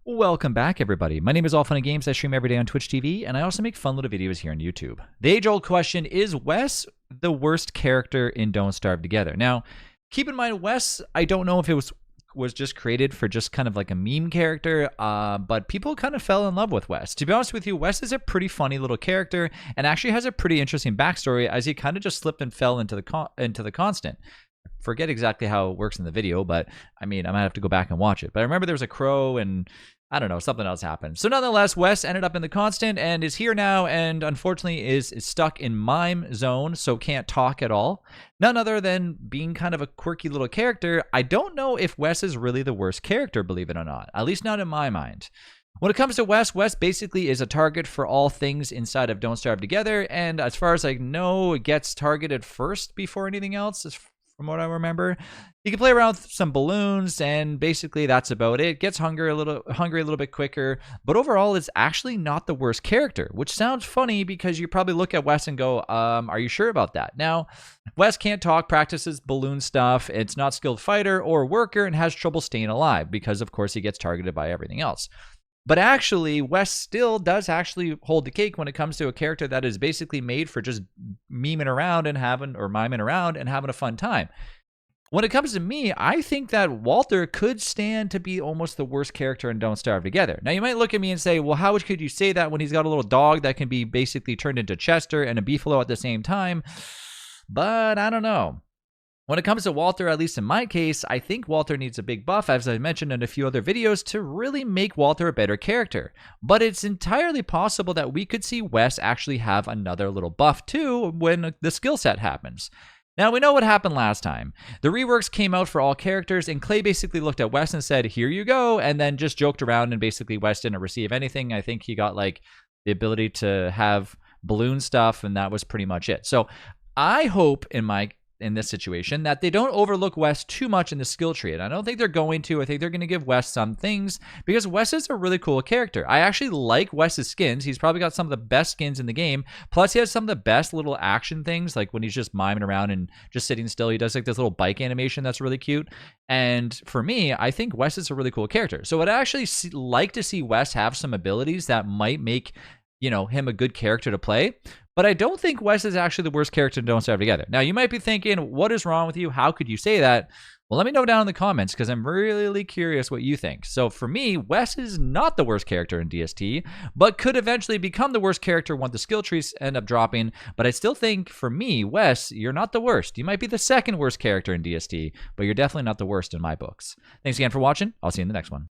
Welcome back, everybody. My name is All Fun and Games. I stream every day on Twitch TV, and I also make fun little videos here on YouTube. The age-old question, is Wes the worst character in Don't Starve Together? Now, keep in mind, Wes, I don't know if it was just created for just kind of like a meme character, but people kind of fell in love with Wes. To be honest with you, Wes is a pretty funny little character and actually has a pretty interesting backstory as he kind of just slipped and fell into the constant. Forget exactly how it works in the video, but I mean, I might have to go back and watch it. But I remember there was a crow and I don't know, something else happened. So nonetheless, Wes ended up in the constant and is here now, and unfortunately is stuck in mime zone, so can't talk at all. None other than being kind of a quirky little character. I don't know if Wes is really the worst character, believe it or not. At least not in my mind. When it comes to Wes, Wes basically is a target for all things inside of Don't Starve Together, and as far as I know, it gets targeted first before anything else, from what I remember. You can play around with some balloons, and basically that's about it. Gets hungry a little bit quicker, but overall it's actually not the worst character, which sounds funny because you probably look at Wes and go, are you sure about that? Now, Wes can't talk, practices balloon stuff, it's not skilled fighter or worker, and has trouble staying alive because of course he gets targeted by everything else. But actually, Wes still does actually hold the cake when it comes to a character that is basically made for just miming around and miming around and having a fun time. When it comes to me, I think that Walter could stand to be almost the worst character in Don't Starve Together. Now, you might look at me and say, well, how could you say that when he's got a little dog that can be basically turned into Chester and a beefalo at the same time? But I don't know. When it comes to Walter, at least in my case, I think Walter needs a big buff, as I mentioned in a few other videos, to really make Walter a better character. But it's entirely possible that we could see Wes actually have another little buff too when the skill set happens. Now, we know what happened last time. The reworks came out for all characters, and Clay basically looked at Wes and said, here you go, and then just joked around, and basically Wes didn't receive anything. I think he got like the ability to have balloon stuff, and that was pretty much it. So I hope in this situation that they don't overlook Wes too much in the skill tree, and I don't think they're going to. I think they're going to give Wes some things because Wes is a really cool character. I actually like Wes's skins. He's probably got some of the best skins in the game. Plus, he has some of the best little action things, like when he's just miming around and just sitting still. He does like this little bike animation that's really cute. And for me, I think Wes is a really cool character. So I'd actually like to see Wes have some abilities that might make him a good character to play. But I don't think Wes is actually the worst character in Don't Starve Together. Now, you might be thinking, what is wrong with you? How could you say that? Well, let me know down in the comments because I'm really curious what you think. So for me, Wes is not the worst character in DST, but could eventually become the worst character once the skill trees end up dropping. But I still think, for me, Wes, you're not the worst. You might be the second worst character in DST, but you're definitely not the worst in my books. Thanks again for watching. I'll see you in the next one.